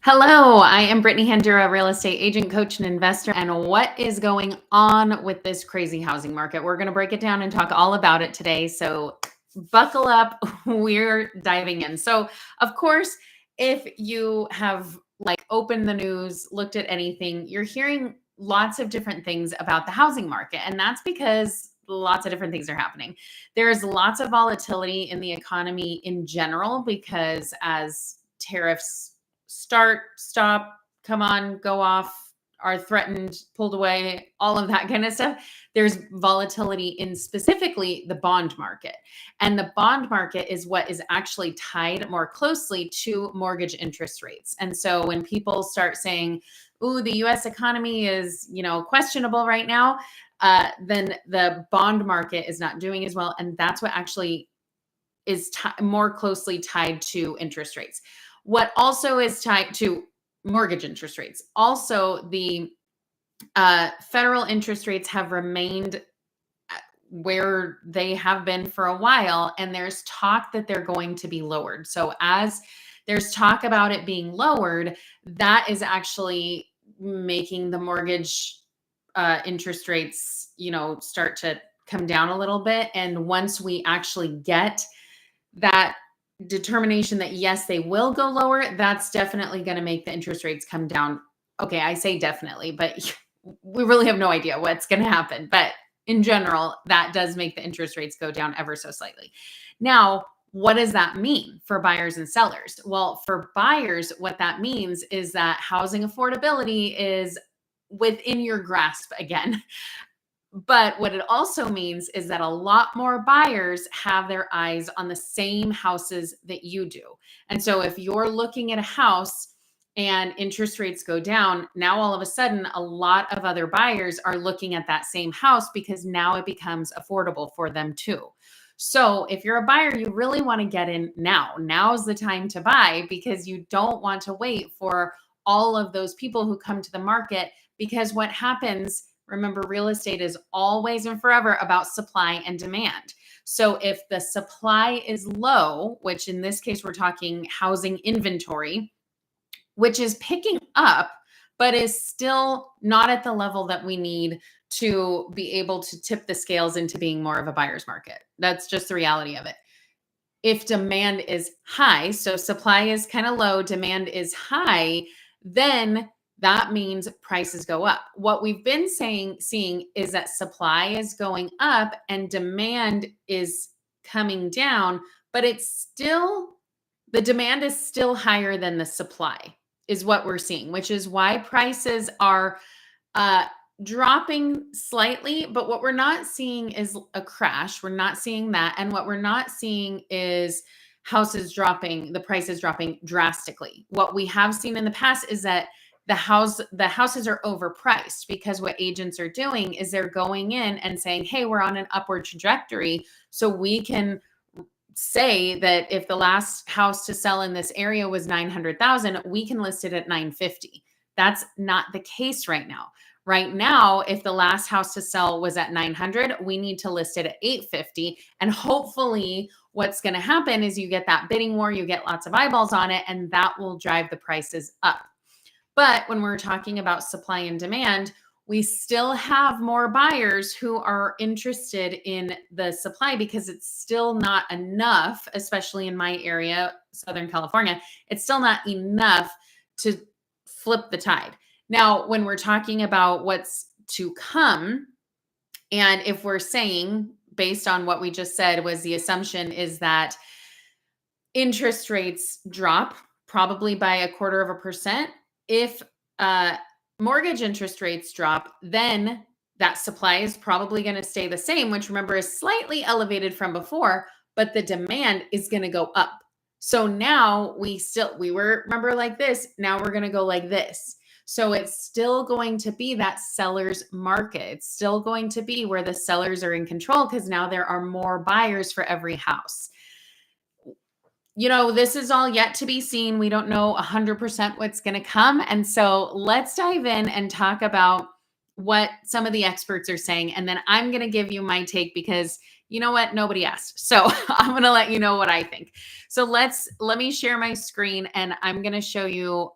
Hello, I am Brittany Handura, real estate agent, coach, and investor. And what is going on with this crazy housing market? We're going to break it down and talk all about it today. So buckle up. We're diving in. So, of course, if you have opened the news, looked at anything, you're hearing lots of different things about the housing market. And that's because lots of different things are happening. There's lots of volatility in the economy in general because as tariffs start, stop, come on, go off, are threatened, pulled away, all of that kind of stuff. There's volatility in specifically the bond market. And the bond market is what is actually tied more closely to mortgage interest rates. And so when people start saying, ooh, the US economy is, questionable right now, then the bond market is not doing as well. And that's what actually is more closely tied to interest rates. What also is tied to mortgage interest rates. Also, the federal interest rates have remained where they have been for a while, and there's talk that they're going to be lowered. So as there's talk about it being lowered, that is actually making the mortgage interest rates, start to come down a little bit. And once we actually get that determination that yes, they will go lower, that's definitely going to make the interest rates come down. Okay, I say definitely, but we really have no idea what's going to happen. But in general, that does make the interest rates go down ever so slightly. Now, what does that mean for buyers and sellers? Well, for buyers, what that means is that housing affordability is within your grasp again. But what it also means is that a lot more buyers have their eyes on the same houses that you do. And so if you're looking at a house and interest rates go down, now all of a sudden, a lot of other buyers are looking at that same house because now it becomes affordable for them too. So if you're a buyer, you really want to get in now. Now's the time to buy because you don't want to wait for all of those people who come to the market, because what happens, remember, real estate is always and forever about supply and demand. So if the supply is low, which in this case, we're talking housing inventory, which is picking up, but is still not at the level that we need to be able to tip the scales into being more of a buyer's market. That's just the reality of it. If demand is high, so supply is kind of low, demand is high, then that means prices go up. What we've been seeing is that supply is going up and demand is coming down, but the demand is still higher than the supply is what we're seeing, which is why prices are dropping slightly. But what we're not seeing is a crash. We're not seeing that. And what we're not seeing is houses dropping, the prices dropping drastically. What we have seen in the past is that the houses are overpriced, because what agents are doing is they're going in and saying, hey, we're on an upward trajectory. So we can say that if the last house to sell in this area was 900,000, we can list it at 950. That's not the case right now. Right now, if the last house to sell was at 900, we need to list it at 850. And hopefully what's going to happen is you get that bidding war, you get lots of eyeballs on it, and that will drive the prices up. But when we're talking about supply and demand, we still have more buyers who are interested in the supply because it's still not enough, especially in my area, Southern California. It's still not enough to flip the tide. Now, when we're talking about what's to come, and if we're saying, based on what we just said, was the assumption is that interest rates drop probably by 0.25%. If mortgage interest rates drop, then that supply is probably going to stay the same, which, remember, is slightly elevated from before, but the demand is going to go up. So now we were, remember, like this, now we're going to go like this. So it's still going to be that seller's market. It's still going to be where the sellers are in control, because now there are more buyers for every house. This is all yet to be seen. We don't know 100% what's going to come. And so let's dive in and talk about what some of the experts are saying. And then I'm going to give you my take, because You know what? Nobody asked. So I'm going to let you know what I think. So let me share my screen and I'm going to show you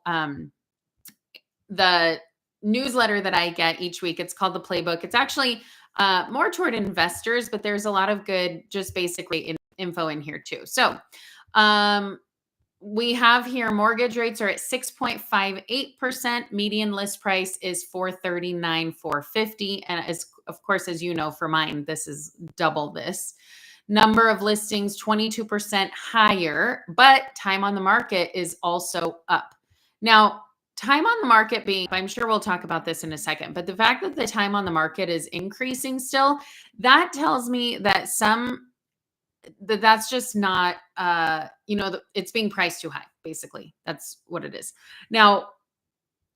the newsletter that I get each week. It's called the Playbook. It's actually more toward investors, but there's a lot of good, just basically info in here too. So we have here mortgage rates are at 6.58%. Median list price is 439, 450. And as of course, as you know, for mine, this is double this. Number of listings, 22% higher, but time on the market is also up. Now, time on the market being, I'm sure we'll talk about this in a second, but the fact that the time on the market is increasing still, that tells me that that's just not, it's being priced too high, basically. That's what it is. Now,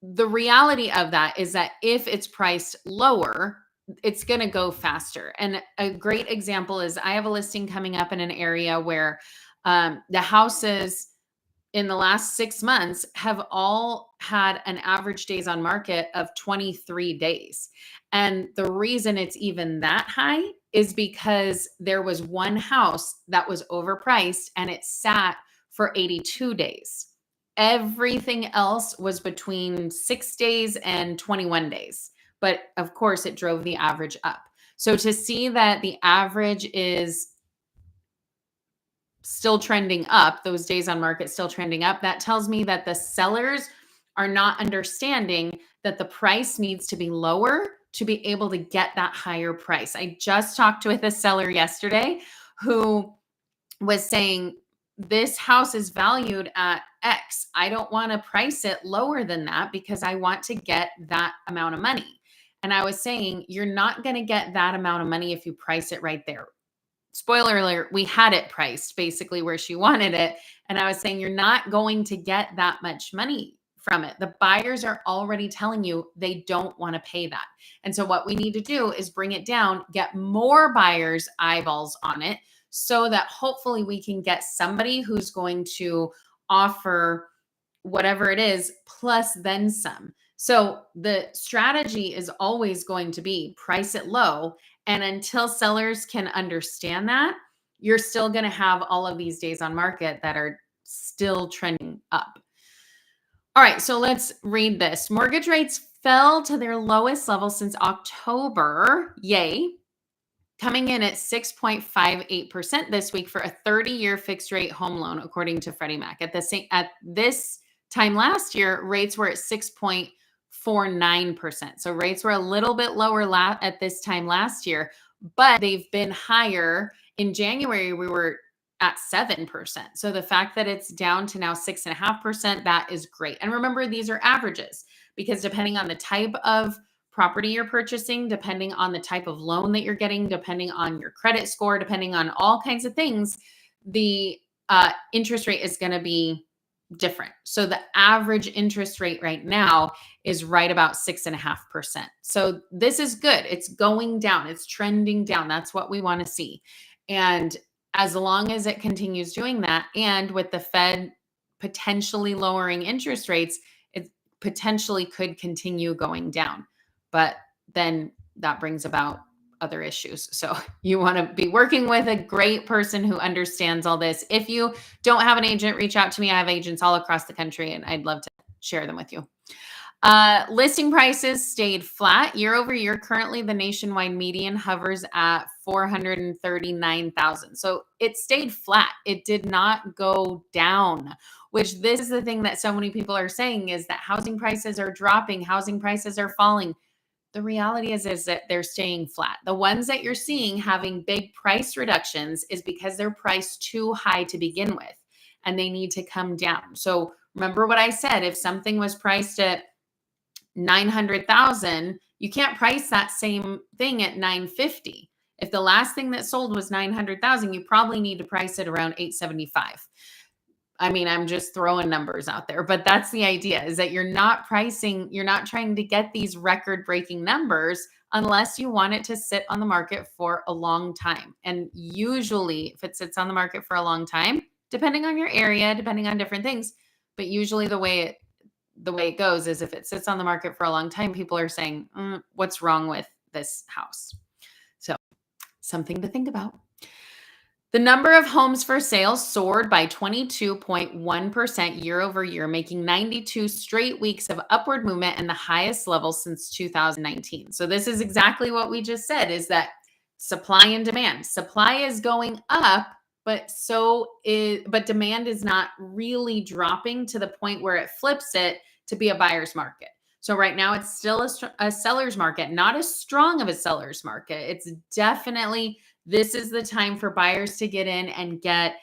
the reality of that is that if it's priced lower, it's going to go faster. And a great example is I have a listing coming up in an area where the houses in the last 6 months have all had an average days on market of 23 days. And the reason it's even that high is because there was one house that was overpriced and it sat for 82 days. Everything else was between 6 days and 21 days. But of course, it drove the average up. So to see that the average is still trending up, those days on market still trending up, that tells me that the sellers are not understanding that the price needs to be lower to be able to get that higher price. I just talked with a seller yesterday who was saying, this house is valued at X. I don't want to price it lower than that because I want to get that amount of money. And I was saying, you're not going to get that amount of money if you price it right there. Spoiler alert, we had it priced basically where she wanted it. And I was saying, you're not going to get that much money from it. The buyers are already telling you they don't want to pay that. And so what we need to do is bring it down, get more buyers' eyeballs on it so that hopefully we can get somebody who's going to offer whatever it is plus then some. So the strategy is always going to be price it low. And until sellers can understand that, you're still going to have all of these days on market that are still trending up. All right, so let's read this. Mortgage rates fell to their lowest level since October. Yay. Coming in at 6.58% this week for a 30-year fixed rate home loan, according to Freddie Mac. At this time last year, rates were at 6.49%. So rates were a little bit lower at this time last year, but they've been higher. In January, we were at 7%. So the fact that it's down to now 6.5%, that is great. And remember, these are averages because depending on the type of property you're purchasing, depending on the type of loan that you're getting, depending on your credit score, depending on all kinds of things, the interest rate is going to be different. So the average interest rate right now is right about 6.5%. So this is good. It's going down. It's trending down. That's what we want to see. And as long as it continues doing that, and with the Fed potentially lowering interest rates, it potentially could continue going down. But then that brings about other issues. So you want to be working with a great person who understands all this. If you don't have an agent, reach out to me. I have agents all across the country and I'd love to share them with you. Listing prices stayed flat year over year. Currently, the nationwide median hovers at 439,000. So it stayed flat. It did not go down, which this is the thing that so many people are saying is that housing prices are dropping, housing prices are falling. The reality is that they're staying flat. The ones that you're seeing having big price reductions is because they're priced too high to begin with, and they need to come down. So remember what I said, if something was priced at 900,000, you can't price that same thing at 950. If the last thing that sold was 900,000, you probably need to price it around 875. I mean, I'm just throwing numbers out there, but that's the idea, is that you're not trying to get these record-breaking numbers unless you want it to sit on the market for a long time. And usually if it sits on the market for a long time, depending on your area, depending on different things, but usually the way it goes is if it sits on the market for a long time, people are saying, what's wrong with this house? So something to think about. The number of homes for sale soared by 22.1% year over year, making 92 straight weeks of upward movement and the highest level since 2019. So this is exactly what we just said, is that supply and demand. Supply is going up, but demand is not really dropping to the point where it flips it to be a buyer's market. So right now it's still a seller's market, not as strong of a seller's market. It's definitely, this is the time for buyers to get in and get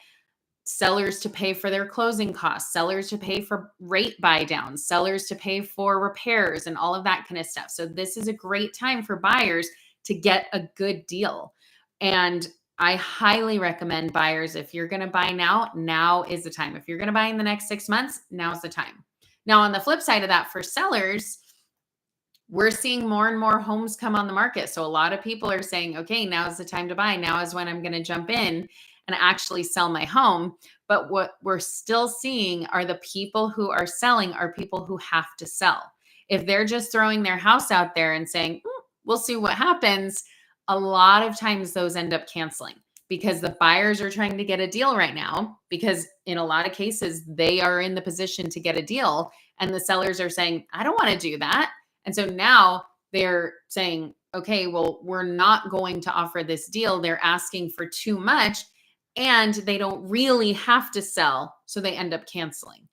sellers to pay for their closing costs, sellers to pay for rate buy downs, sellers to pay for repairs and all of that kind of stuff. So this is a great time for buyers to get a good deal. And I highly recommend buyers, if you're going to buy now is the time. If you're going to buy in the next 6 months, now's the time. Now, on the flip side of that, for sellers, we're seeing more and more homes come on the market. So a lot of people are saying, okay, now is the time to buy. Now is when I'm going to jump in and actually sell my home. But what we're still seeing are the people who are selling are people who have to sell. If they're just throwing their house out there and saying, we'll see what happens, a lot of times those end up canceling because the buyers are trying to get a deal right now, because in a lot of cases, they are in the position to get a deal. And the sellers are saying, I don't want to do that. And so now they're saying, okay, well, we're not going to offer this deal. They're asking for too much and they don't really have to sell. So they end up canceling.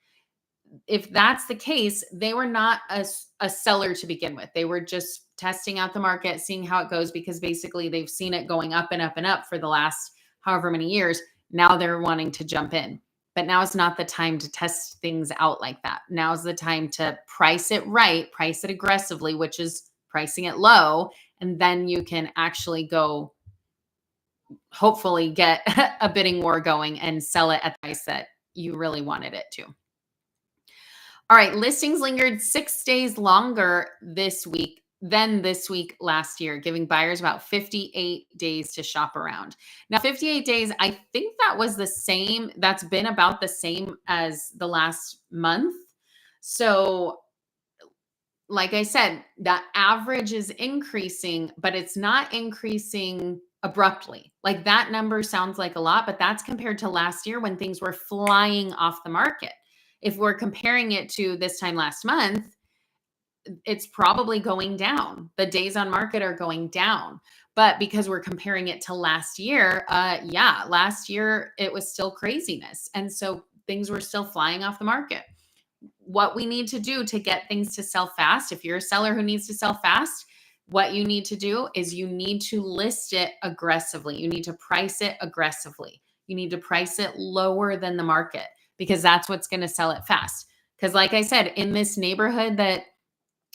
If that's the case, they were not a seller to begin with. They were just testing out the market, seeing how it goes, because basically they've seen it going up and up and up for the last however many years. Now they're wanting to jump in. But now is not the time to test things out like that. Now is the time to price it right, price it aggressively, which is pricing it low. And then you can actually go, hopefully get a bidding war going and sell it at the price that you really wanted it to. All right, listings lingered 6 days longer this week than this week last year, giving buyers about 58 days to shop around. Now, 58 days, I think that was the same. That's been about the same as the last month. So, like I said, that average is increasing, but it's not increasing abruptly. Like, that number sounds like a lot, but that's compared to last year when things were flying off the market. If we're comparing it to this time last month, it's probably going down. The days on market are going down. But because we're comparing it to last year, last year it was still craziness. And so things were still flying off the market. What we need to do to get things to sell fast, if you're a seller who needs to sell fast, what you need to do is you need to list it aggressively. You need to price it aggressively. You need to price it lower than the market, because that's what's going to sell it fast. Because like I said, in this neighborhood that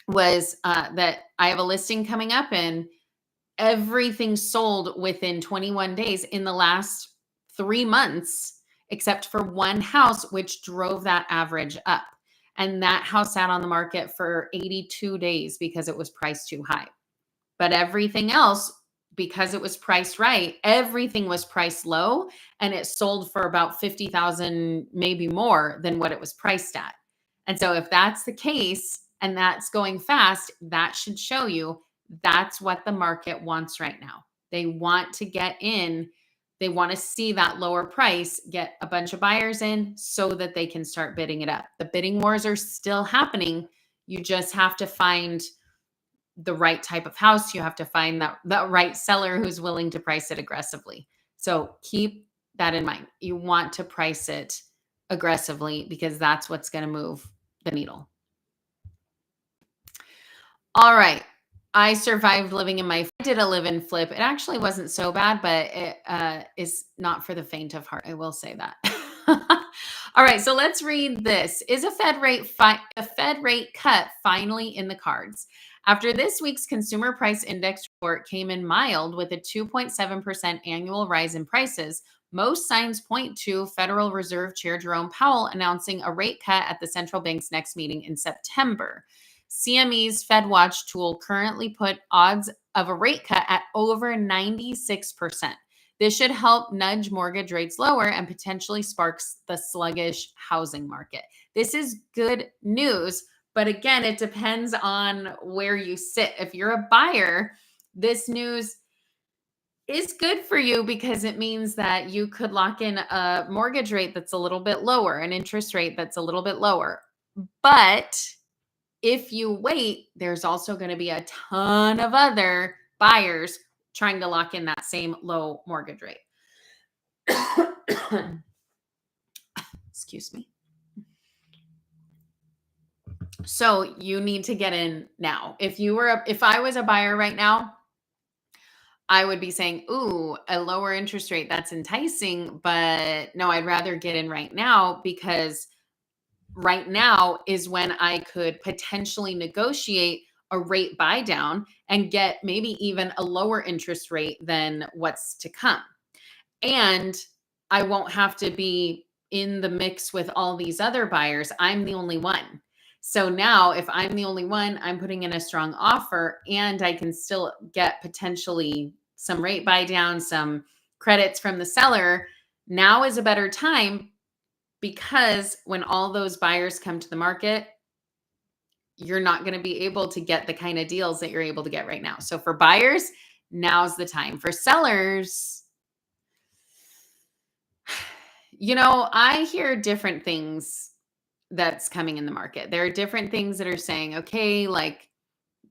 I have a listing coming up in, everything sold within 21 days in the last 3 months, except for one house, which drove that average up. And that house sat on the market for 82 days because it was priced too high. But everything else, because it was priced right, everything was priced low, and it sold for about 50,000, maybe more than what it was priced at. And so if that's the case and that's going fast, that should show you that's what the market wants right now. They want to get in. They want to see that lower price, get a bunch of buyers in so that they can start bidding it up. The bidding wars are still happening. You just have to find the right type of house. You have to find that right seller who's willing to price it aggressively. So keep that in mind. You want to price it aggressively because that's what's going to move the needle. All right. I survived living in I did a live-in flip. It actually wasn't so bad, but it is not for the faint of heart. I will say that. All right. So let's read this. Is a Fed rate cut finally in the cards? After this week's Consumer Price Index report came in mild with a 2.7% annual rise in prices, most signs point to Federal Reserve Chair Jerome Powell announcing a rate cut at the central bank's next meeting in September. CME's FedWatch tool currently put odds of a rate cut at over 96%. This should help nudge mortgage rates lower and potentially sparks the sluggish housing market. This is good news. But again, it depends on where you sit. If you're a buyer, this news is good for you because it means that you could lock in a mortgage rate that's a little bit lower, an interest rate that's a little bit lower. But if you wait, there's also going to be a ton of other buyers trying to lock in that same low mortgage rate. Excuse me. So you need to get in now. If I was a buyer right now, I would be saying, ooh, a lower interest rate, that's enticing, but no, I'd rather get in right now because right now is when I could potentially negotiate a rate buy down and get maybe even a lower interest rate than what's to come. And I won't have to be in the mix with all these other buyers. I'm the only one. So now, if I'm the only one, I'm putting in a strong offer and I can still get potentially some rate buy down, some credits from the seller. Now is a better time because when all those buyers come to the market, you're not going to be able to get the kind of deals that you're able to get right now. So for buyers, now's the time. For sellers, I hear different things that's coming in the market. There are different things that are saying, okay, like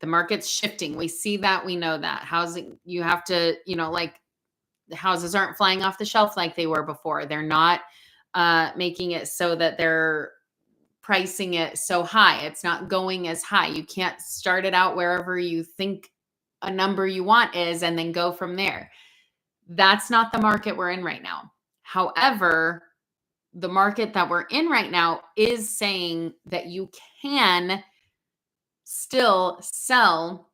the market's shifting. We see that, we know that. Housing, you have to, like the houses aren't flying off the shelf like they were before. They're not making it so that they're pricing it so high. It's not going as high. You can't start it out wherever you think a number you want is and then go from there. That's not the market we're in right now. However, the market that we're in right now is saying that you can still sell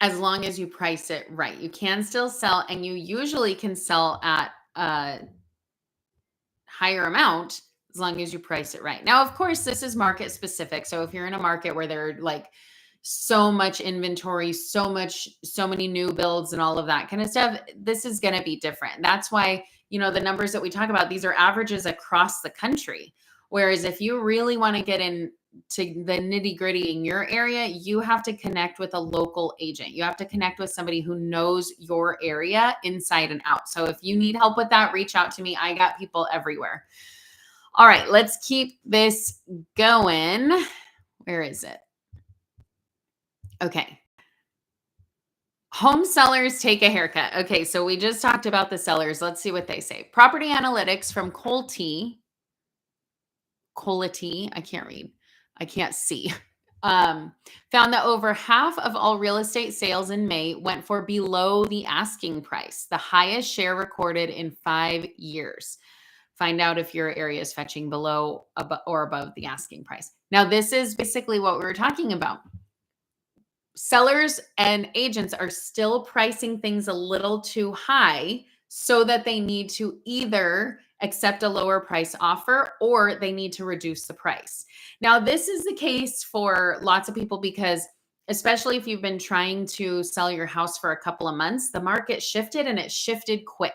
as long as you price it right. You can still sell, and you usually can sell at a higher amount as long as you price it right. Now, of course, this is market specific. So if you're in a market where there are like so much inventory, so many new builds and all of that kind of stuff, this is going to be different. That's why, the numbers that we talk about, these are averages across the country. Whereas if you really want to get into the nitty gritty in your area, you have to connect with a local agent. You have to connect with somebody who knows your area inside and out. So if you need help with that, reach out to me. I got people everywhere. All right, let's keep this going. Where is it? Okay. Home sellers take a haircut. Okay, so we just talked about the sellers. Let's see what they say. Property analytics from Colty, I can't read. I can't see. Found that over half of all real estate sales in May went for below the asking price, the highest share recorded in 5 years. Find out if your area is fetching below or above the asking price. Now, this is basically what we were talking about. Sellers and agents are still pricing things a little too high so that they need to either accept a lower price offer or they need to reduce the price. Now, this is the case for lots of people because especially if you've been trying to sell your house for a couple of months, the market shifted and it shifted quick.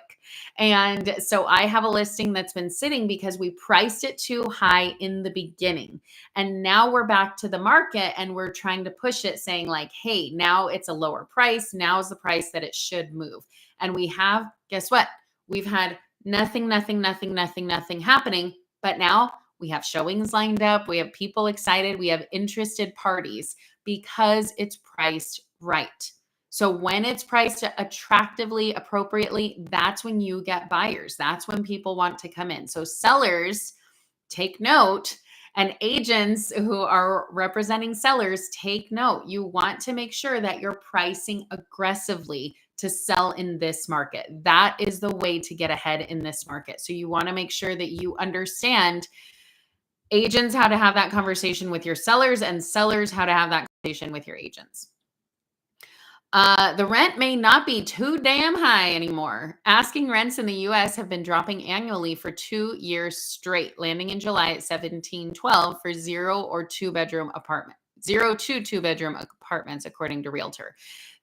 And so I have a listing that's been sitting because we priced it too high in the beginning. And now we're back to the market and we're trying to push it saying like, hey, now it's a lower price. Now is the price that it should move. And we have, guess what? We've had nothing happening. But now we have showings lined up. We have people excited. We have interested parties because it's priced right. So when it's priced attractively, appropriately, that's when you get buyers. That's when people want to come in. So sellers, take note, and agents who are representing sellers, take note. You want to make sure that you're pricing aggressively to sell in this market. That is the way to get ahead in this market. So you want to make sure that you understand agents how to have that conversation with your sellers and sellers how to have that conversation with your agents. The rent may not be too damn high anymore. Asking rents in the U.S. have been dropping annually for 2 years straight, landing in July at $17.12 for 0 or 2 bedroom apartment, 0 to 2 bedroom apartments, according to Realtor.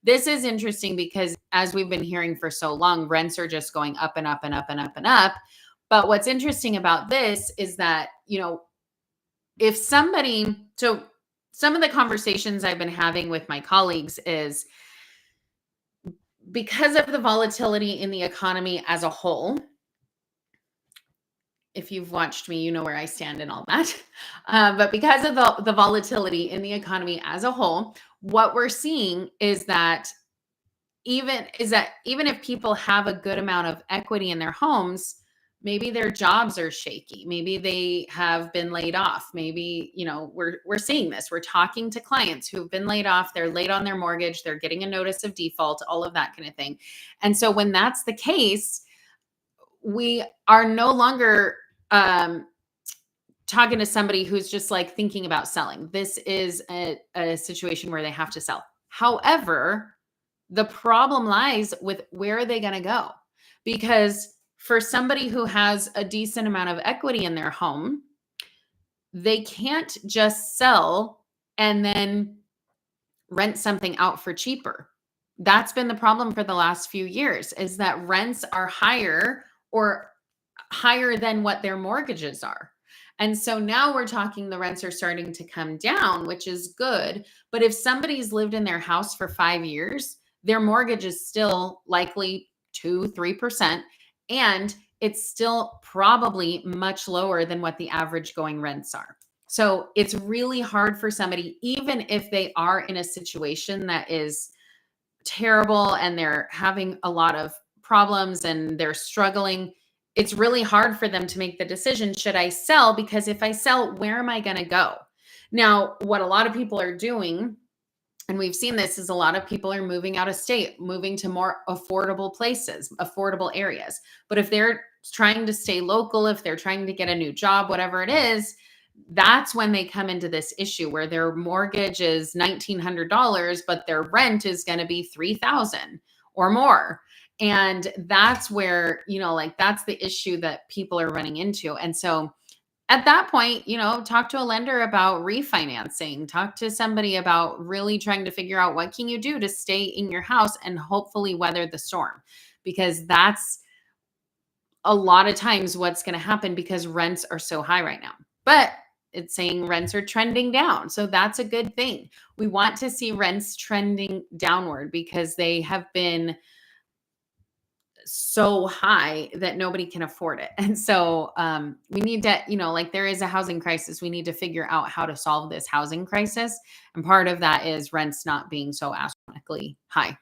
This is interesting because as we've been hearing for so long, rents are just going up and up and up and up and up. But what's interesting about this is that, if somebody, so some of the conversations I've been having with my colleagues is because of the volatility in the economy as a whole, if you've watched me, you know where I stand and all that. But because of the volatility in the economy as a whole, what we're seeing is that even if people have a good amount of equity in their homes, maybe their jobs are shaky. Maybe they have been laid off. Maybe, we're seeing this. We're talking to clients who've been laid off. They're late on their mortgage. They're getting a notice of default, all of that kind of thing. And so when that's the case, we are no longer talking to somebody who's just like thinking about selling. This is a situation where they have to sell. However, the problem lies with where are they going to go? Because for somebody who has a decent amount of equity in their home, they can't just sell and then rent something out for cheaper. That's been the problem for the last few years, is that rents are higher than what their mortgages are. And so now we're talking the rents are starting to come down, which is good. But if somebody's lived in their house for 5 years, their mortgage is still likely 2-3%. And it's still probably much lower than what the average going rents are. So it's really hard for somebody, even if they are in a situation that is terrible and they're having a lot of problems and they're struggling, it's really hard for them to make the decision, should I sell? Because if I sell, where am I going to go? Now, what a lot of people are doing, and we've seen this, is a lot of people are moving out of state, moving to more affordable places, affordable areas. But if they're trying to stay local, if they're trying to get a new job, whatever it is, that's when they come into this issue where their mortgage is $1,900, but their rent is going to be $3,000 or more. And that's where, that's the issue that people are running into. And so at that point, talk to a lender about refinancing, talk to somebody about really trying to figure out what can you do to stay in your house and hopefully weather the storm, because that's a lot of times what's going to happen, because rents are so high right now. But it's saying rents are trending down. So that's a good thing. We want to see rents trending downward because they have been so high that nobody can afford it. And so we need to, there is a housing crisis. We need to figure out how to solve this housing crisis. And part of that is rents not being so astronomically high.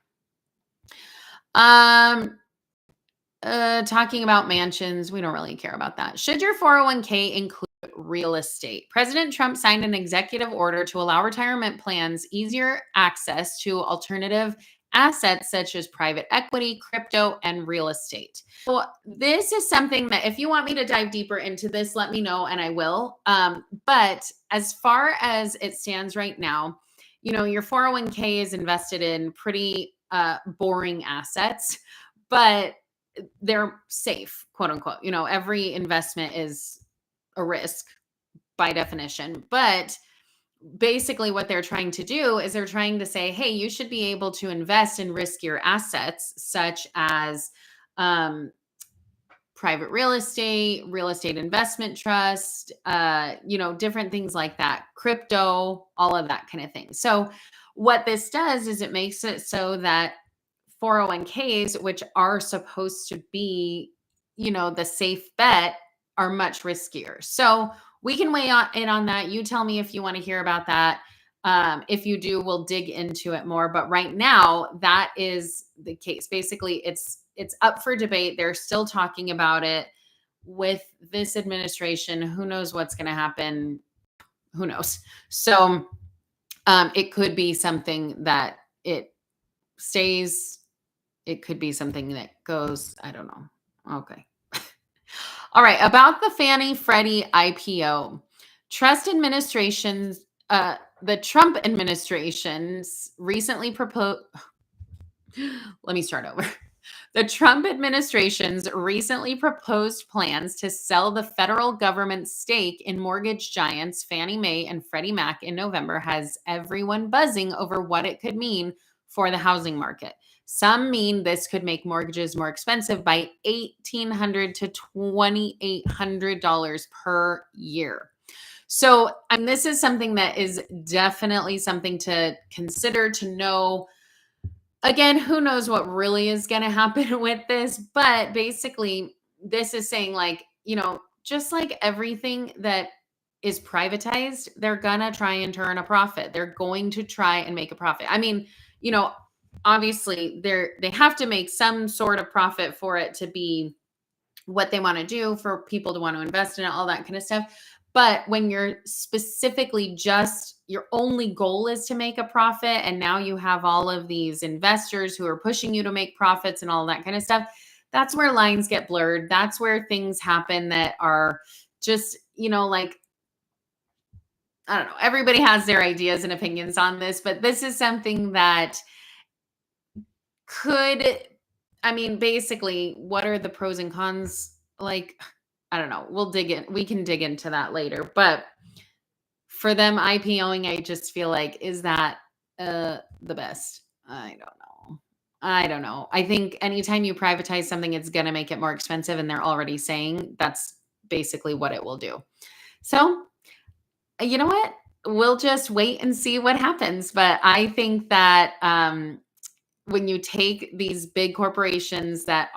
Talking about mansions, we don't really care about that. Should your 401k include real estate? President Trump signed an executive order to allow retirement plans easier access to alternative assets such as private equity, crypto, and real estate. So this is something that if you want me to dive deeper into this, let me know and I will. But as far as it stands right now, your 401k is invested in pretty boring assets, but they're safe, quote unquote. Every investment is a risk by definition, but basically what they're trying to do is they're trying to say, hey, you should be able to invest in riskier assets such as private real estate investment trust, different things like that, crypto, all of that kind of thing. So what this does is it makes it so that 401ks, which are supposed to be, the safe bet, are much riskier. So we can weigh in on that. You tell me if you want to hear about that. If you do, we'll dig into it more. But right now, that is the case. Basically, it's up for debate. They're still talking about it with this administration. Who knows what's going to happen? Who knows? So it could be something that it stays. It could be something that goes, I don't know. Okay. All right. About the Fannie Freddie IPO, the Trump administration's recently proposed, let me start over. The Trump administration's recently proposed plans to sell the federal government's stake in mortgage giants Fannie Mae and Freddie Mac in November has everyone buzzing over what it could mean for the housing market. Some mean this could make mortgages more expensive by $1,800 to $2,800 per year. So, this is something that is definitely something to consider, to know. Again, who knows what really is going to happen with this, but basically this is saying like, just like everything that is privatized, they're going to try and turn a profit. They're going to try and make a profit. I mean, you know, obviously they have to make some sort of profit for it to be what they want to do, for people to want to invest in it, all that kind of stuff. But when you're specifically just your only goal is to make a profit, and now you have all of these investors who are pushing you to make profits and all that kind of stuff, that's where lines get blurred. That's where things happen that are just, like, I don't know. Everybody has their ideas and opinions on this, but this is something that could, I mean, basically, what are the pros and cons? Like, I don't know. We can dig into that later. But for them IPOing, I just feel like, is that the best? I don't know. I don't know. I think anytime you privatize something, it's going to make it more expensive. And they're already saying that's basically what it will do. So, you know what? We'll just wait and see what happens. But I think that when you take these big corporations that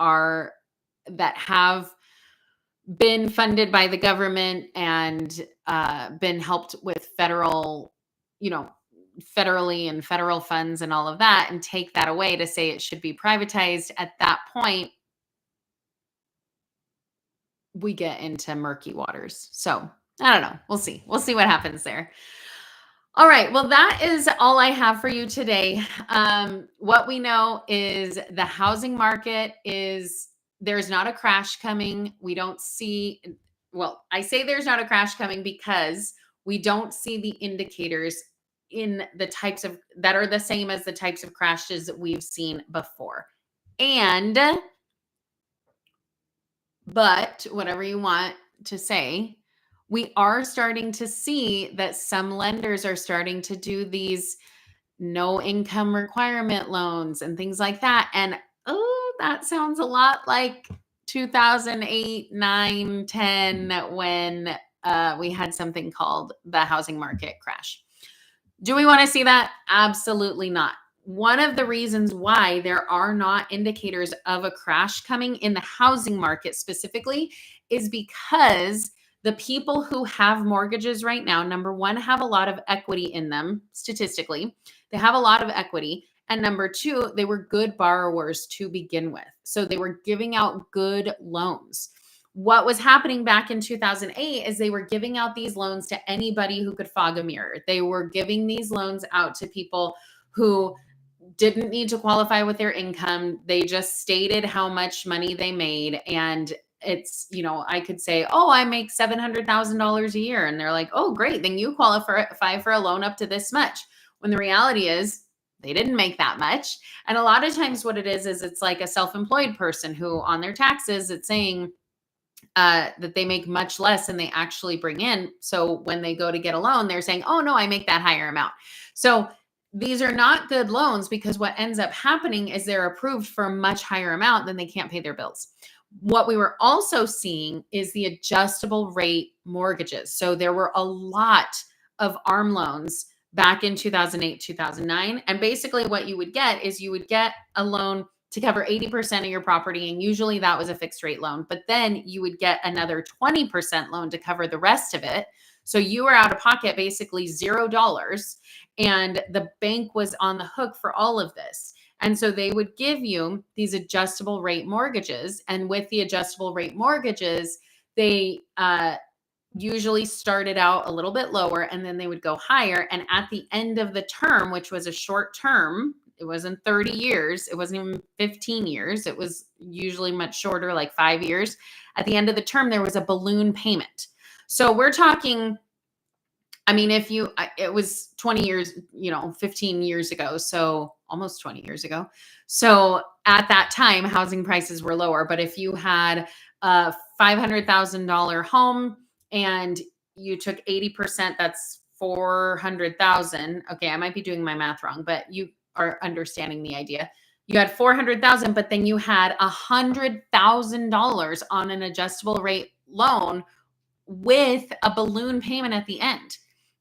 have been funded by the government and been helped with federally and federal funds and all of that, and take that away to say it should be privatized, at that point, we get into murky waters. So I don't know. We'll see. We'll see what happens there. All right. Well, that is all I have for you today. What we know is the housing market there's not a crash coming. We don't see, well, I say there's not a crash coming because we don't see the indicators in the types of that are the same as the types of crashes that we've seen before. But whatever you want to say, we are starting to see that some lenders are starting to do these no income requirement loans and things like that. And that sounds a lot like 2008, 9, 10, when we had something called the housing market crash. Do we want to see that? Absolutely not. One of the reasons why there are not indicators of a crash coming in the housing market specifically is because the people who have mortgages right now, number one, have a lot of equity in them statistically. They have a lot of equity. And number two, they were good borrowers to begin with. So they were giving out good loans. What was happening back in 2008 is they were giving out these loans to anybody who could fog a mirror. They were giving these loans out to people who didn't need to qualify with their income. They just stated how much money they made. And it's, I could say, oh, I make $700,000 a year. And they're like, oh, great. Then you qualify for a loan up to this much. When the reality is they didn't make that much. And a lot of times what it is it's like a self-employed person who on their taxes, it's saying that they make much less than they actually bring in. So when they go to get a loan, they're saying, oh, no, I make that higher amount. So these are not good loans, because what ends up happening is they're approved for a much higher amount than they can't pay their bills. What we were also seeing is the adjustable rate mortgages. So there were a lot of ARM loans back in 2008, 2009. And basically what you would get is you would get a loan to cover 80% of your property. And usually that was a fixed rate loan, but then you would get another 20% loan to cover the rest of it. So you were out of pocket basically $0, and the bank was on the hook for all of this. And so they would give you these adjustable rate mortgages. And with the adjustable rate mortgages, they usually started out a little bit lower and then they would go higher. And at the end of the term, which was a short term, it wasn't 30 years. It wasn't even 15 years. It was usually much shorter, like 5 years. At the end of the term, there was a balloon payment. So we're talking, I mean, it was 20 years, 15 years ago. So almost 20 years ago. So at that time, housing prices were lower. But if you had a $500,000 home and you took 80%, that's 400,000. Okay. I might be doing my math wrong, but you are understanding the idea. You had 400,000, but then you had $100,000 on an adjustable rate loan with a balloon payment at the end.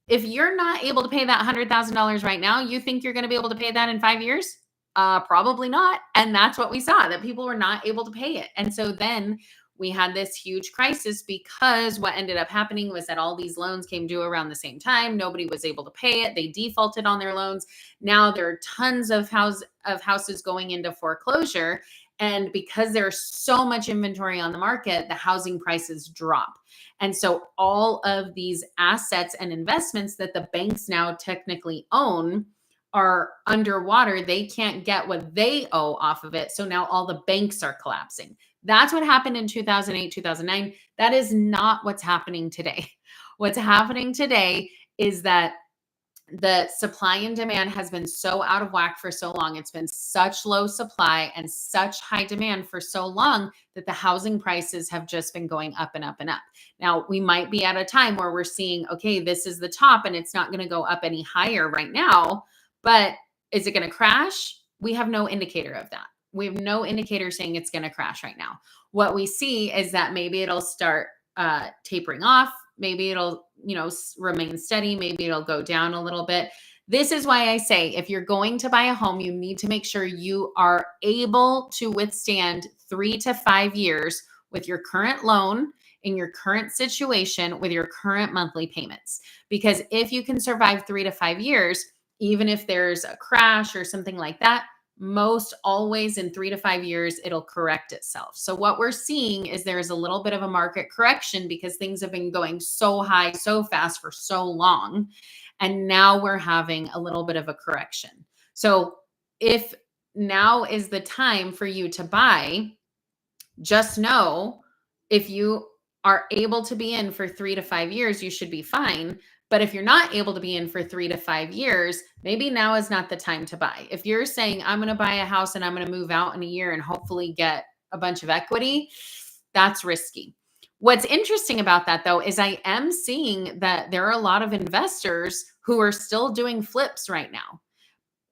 If you're not able to pay that $100,000 right now, you think you're going to be able to pay that in 5 years? Probably not. And that's what we saw, that people were not able to pay it. And so then we had this huge crisis because what ended up happening was that all these loans came due around the same time. Nobody was able to pay it. They defaulted on their loans. Now there are tons of houses going into foreclosure. And because there's so much inventory on the market, the housing prices drop. And so all of these assets and investments that the banks now technically own are underwater. They can't get what they owe off of it. So now all the banks are collapsing. That's what happened in 2008, 2009. That is not what's happening today. What's happening today is that the supply and demand has been so out of whack for so long. It's been such low supply and such high demand for so long that the housing prices have just been going up and up and up. Now, we might be at a time where we're seeing, okay, this is the top and it's not going to go up any higher right now, but is it going to crash? We have no indicator of that. We have no indicator saying it's going to crash right now. What we see is that maybe it'll start tapering off. Maybe it'll, remain steady. Maybe it'll go down a little bit. This is why I say, if you're going to buy a home, you need to make sure you are able to withstand 3 to 5 years with your current loan, in your current situation, with your current monthly payments. Because if you can survive 3 to 5 years, even if there's a crash or something like that, most always in 3 to 5 years, it'll correct itself. So what we're seeing is there's a little bit of a market correction because things have been going so high, so fast for so long. And now we're having a little bit of a correction. So if now is the time for you to buy, just know if you are able to be in for 3 to 5 years, you should be fine. But if you're not able to be in for 3 to 5 years, maybe now is not the time to buy. If you're saying, I'm going to buy a house and I'm going to move out in a year and hopefully get a bunch of equity, that's risky. What's interesting about that, though, is I am seeing that there are a lot of investors who are still doing flips right now.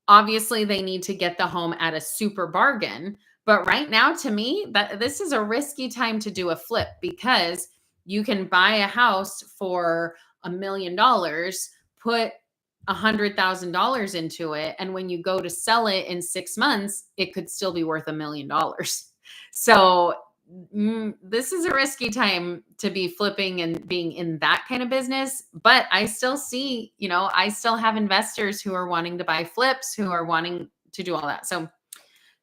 Obviously, they need to get the home at a super bargain. But right now, to me, this is a risky time to do a flip because you can buy a house for $1 million, put $100,000 into it. And when you go to sell it in 6 months, it could still be worth $1 million. So this is a risky time to be flipping and being in that kind of business. But I still see, I still have investors who are wanting to buy flips, who are wanting to do all that. So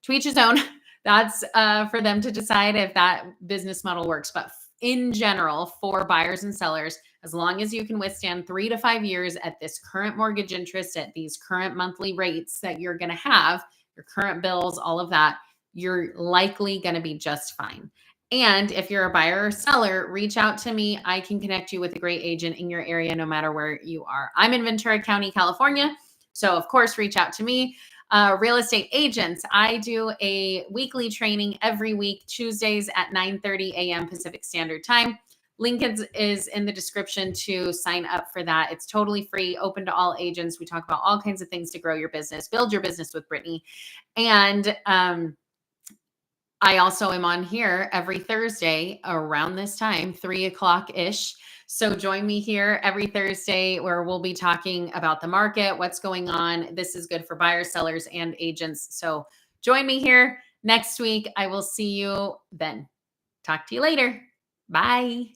to each his own. That's for them to decide if that business model works. But in general, for buyers and sellers, as long as you can withstand 3 to 5 years at this current mortgage interest, at these current monthly rates that you're going to have, your current bills, all of that, you're likely going to be just fine. And if you're a buyer or seller, reach out to me. I can connect you with a great agent in your area, no matter where you are. I'm in Ventura County, California. So of course, reach out to me. Real estate agents, I do a weekly training every week, Tuesdays at 9:30 a.m. Pacific Standard Time. Link is in the description to sign up for that. It's totally free, open to all agents. We talk about all kinds of things to grow your business, build your business with Brittany. And I also am on here every Thursday around this time, 3 o'clock-ish. So join me here every Thursday where we'll be talking about the market, what's going on. This is good for buyers, sellers, and agents. So join me here next week. I will see you then. Talk to you later. Bye.